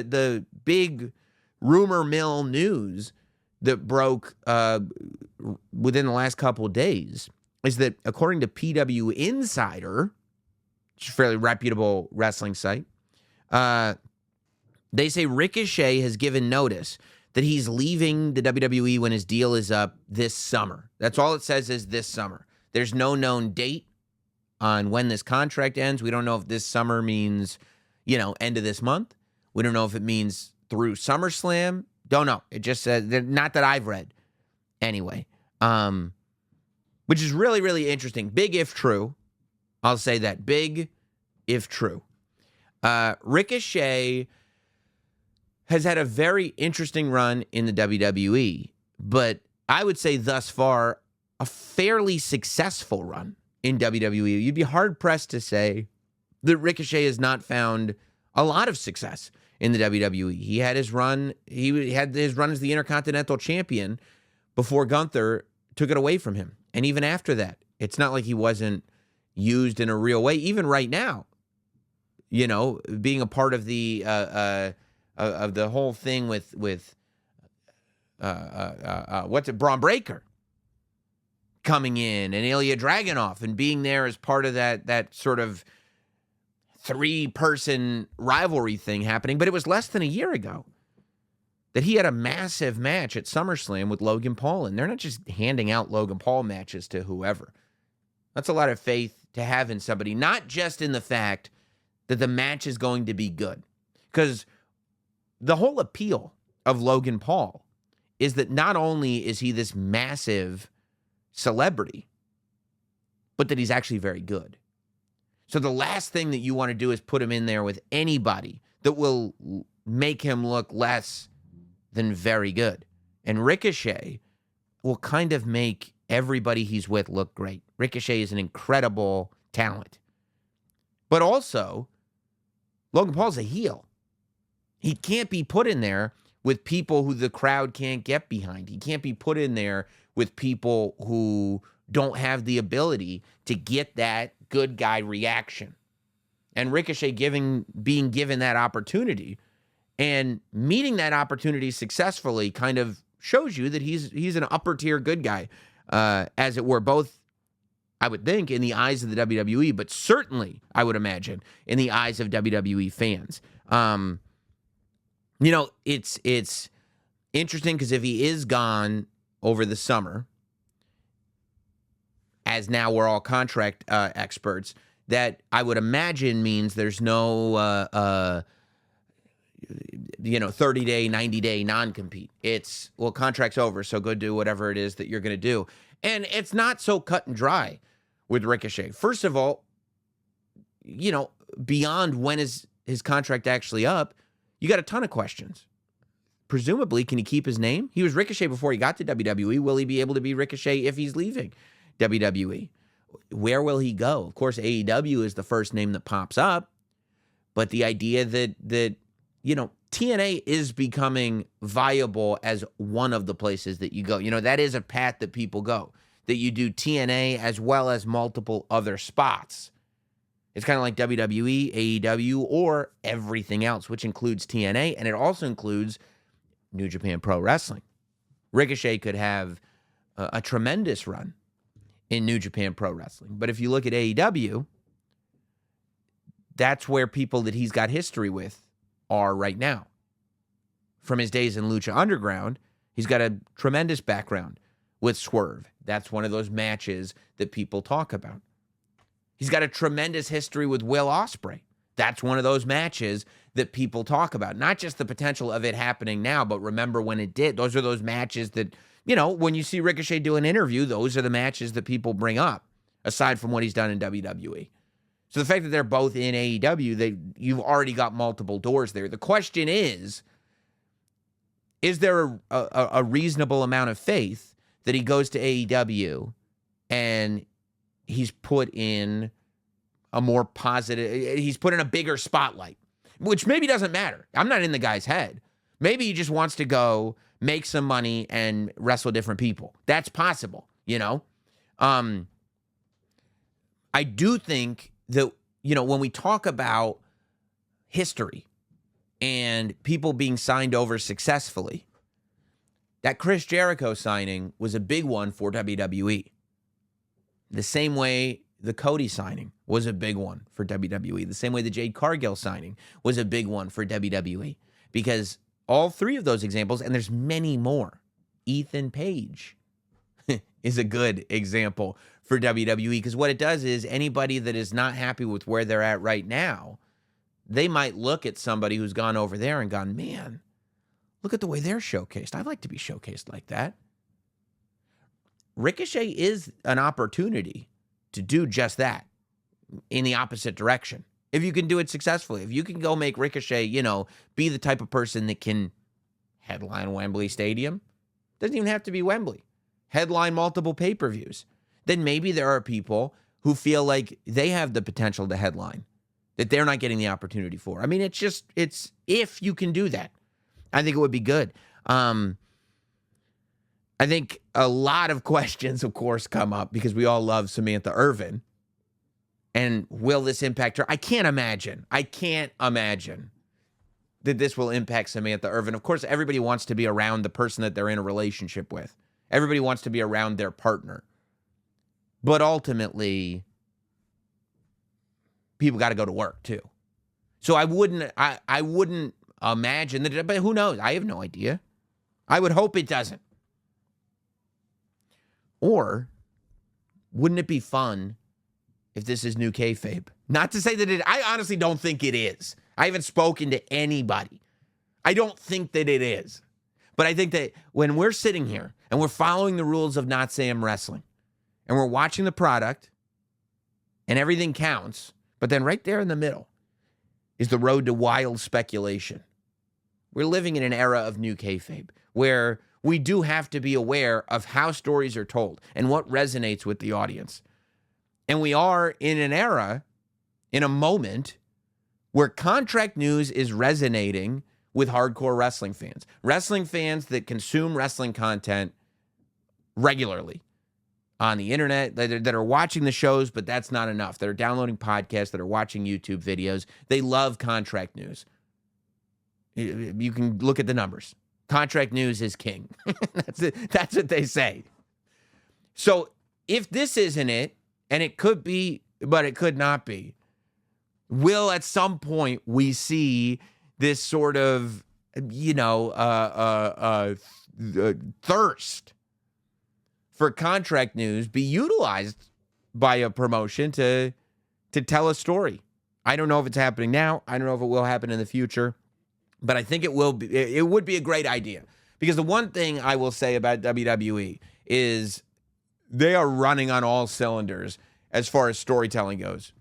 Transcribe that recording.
The big rumor mill news that broke within the last couple of days is that according to PW Insider, which is a fairly reputable wrestling site, they say Ricochet has given notice that he's leaving the WWE when his deal is up this summer. That's all it says is this summer. There's no known date on when this contract ends. We don't know if this summer means, end of this month. We don't know if it means through SummerSlam. Don't know. It just said, not that I've read. Anyway, which is really, really interesting. Big if true. I'll say that. Big if true. Ricochet has had a very interesting run in the WWE, but I would say thus far, a fairly successful run in WWE. You'd be hard-pressed to say that Ricochet has not found a lot of success in the WWE. He had his run as the Intercontinental Champion before Gunther took it away from him. And even after that, it's not like he wasn't used in a real way. Even right now, being a part of the whole thing with Braun Breaker coming in and Ilya Dragunov and being there as part of that sort of 3-person rivalry thing happening. But it was less than a year ago that he had a massive match at SummerSlam with Logan Paul. And they're not just handing out Logan Paul matches to whoever. That's a lot of faith to have in somebody, not just in the fact that the match is going to be good. Because the whole appeal of Logan Paul is that not only is he this massive celebrity, but that he's actually very good. So the last thing that you want to do is put him in there with anybody that will make him look less than very good. And Ricochet will kind of make everybody he's with look great. Ricochet is an incredible talent. But also, Logan Paul's a heel. He can't be put in there with people who the crowd can't get behind. He can't be put in there with people who don't have the ability to get that good guy reaction. And Ricochet being given that opportunity and meeting that opportunity successfully kind of shows you that he's an upper tier good guy, as it were, both, I would think, in the eyes of the WWE, but certainly, I would imagine, in the eyes of WWE fans. It's interesting because if he is gone over the summer, as now we're all contract experts, that I would imagine means there's no 30-day, 90-day non-compete. It's, well, contract's over, so go do whatever it is that you're going to do. And it's not so cut and dry with Ricochet. First of all, beyond when is his contract actually up, you got a ton of questions. Presumably, can he keep his name? He was Ricochet before he got to WWE. Will he be able to be Ricochet if he's leaving WWE? Where will he go? Of course, AEW is the first name that pops up, but the idea that TNA is becoming viable as one of the places that you go. That is a path that people go, that you do TNA as well as multiple other spots. It's kind of like WWE, AEW, or everything else, which includes TNA, and it also includes New Japan Pro Wrestling. Ricochet could have a tremendous run in New Japan Pro Wrestling. But if you look at AEW, that's where people that he's got history with are right now. From his days in Lucha Underground, he's got a tremendous background with Swerve. That's one of those matches that people talk about. He's got a tremendous history with Will Ospreay. That's one of those matches that people talk about. Not just the potential of it happening now, but remember when it did. Those are those matches that, when you see Ricochet do an interview, those are the matches that people bring up, aside from what he's done in WWE. So the fact that they're both in AEW, you've already got multiple doors there. The question is there a reasonable amount of faith that he goes to AEW and he's put in a more positive, he's put in a bigger spotlight, which maybe doesn't matter. I'm not in the guy's head. Maybe he just wants to go make some money and wrestle different people. That's possible, I do think that, when we talk about history and people being signed over successfully. That Chris Jericho signing was a big one for WWE. The same way the Cody signing was a big one for WWE. The same way the Jade Cargill signing was a big one for WWE. Because all three of those examples, and there's many more. Ethan Page is a good example for WWE, because what it does is anybody that is not happy with where they're at right now, they might look at somebody who's gone over there and gone, man, look at the way they're showcased. I'd like to be showcased like that. Ricochet is an opportunity to do just that in the opposite direction. If you can do it successfully, if you can go make Ricochet, be the type of person that can headline Wembley Stadium, doesn't even have to be Wembley, headline multiple pay-per-views, then maybe there are people who feel like they have the potential to headline that they're not getting the opportunity for. I mean, it's if you can do that, I think it would be good. I think a lot of questions, of course, come up because we all love Samantha Irvin. And will this impact her? I can't imagine that this will impact Samantha Irvin. Of course, everybody wants to be around the person that they're in a relationship with. Everybody wants to be around their partner. But ultimately, people got to go to work too. So I wouldn't imagine that, but who knows? I have no idea. I would hope it doesn't. Or wouldn't it be fun if this is new kayfabe? Not to say that I honestly don't think it is. I haven't spoken to anybody. I don't think that it is. But I think that when we're sitting here and we're following the rules of Notsam Wrestling and we're watching the product and everything counts, but then right there in the middle is the road to wild speculation. We're living in an era of new kayfabe where we do have to be aware of how stories are told and what resonates with the audience. And we are in an era, in a moment, where contract news is resonating with hardcore wrestling fans that consume wrestling content regularly on the internet, that are watching the shows, but that's not enough. That are downloading podcasts, that are watching YouTube videos. They love contract news. You can look at the numbers. Contract news is king. That's it. That's what they say. So if this isn't it, and it could be, but it could not be, will at some point we see this sort of, thirst for contract news be utilized by a promotion to tell a story? I don't know if it's happening now. I don't know if it will happen in the future. But I think it will be. It would be a great idea, because the one thing I will say about WWE is they are running on all cylinders as far as storytelling goes.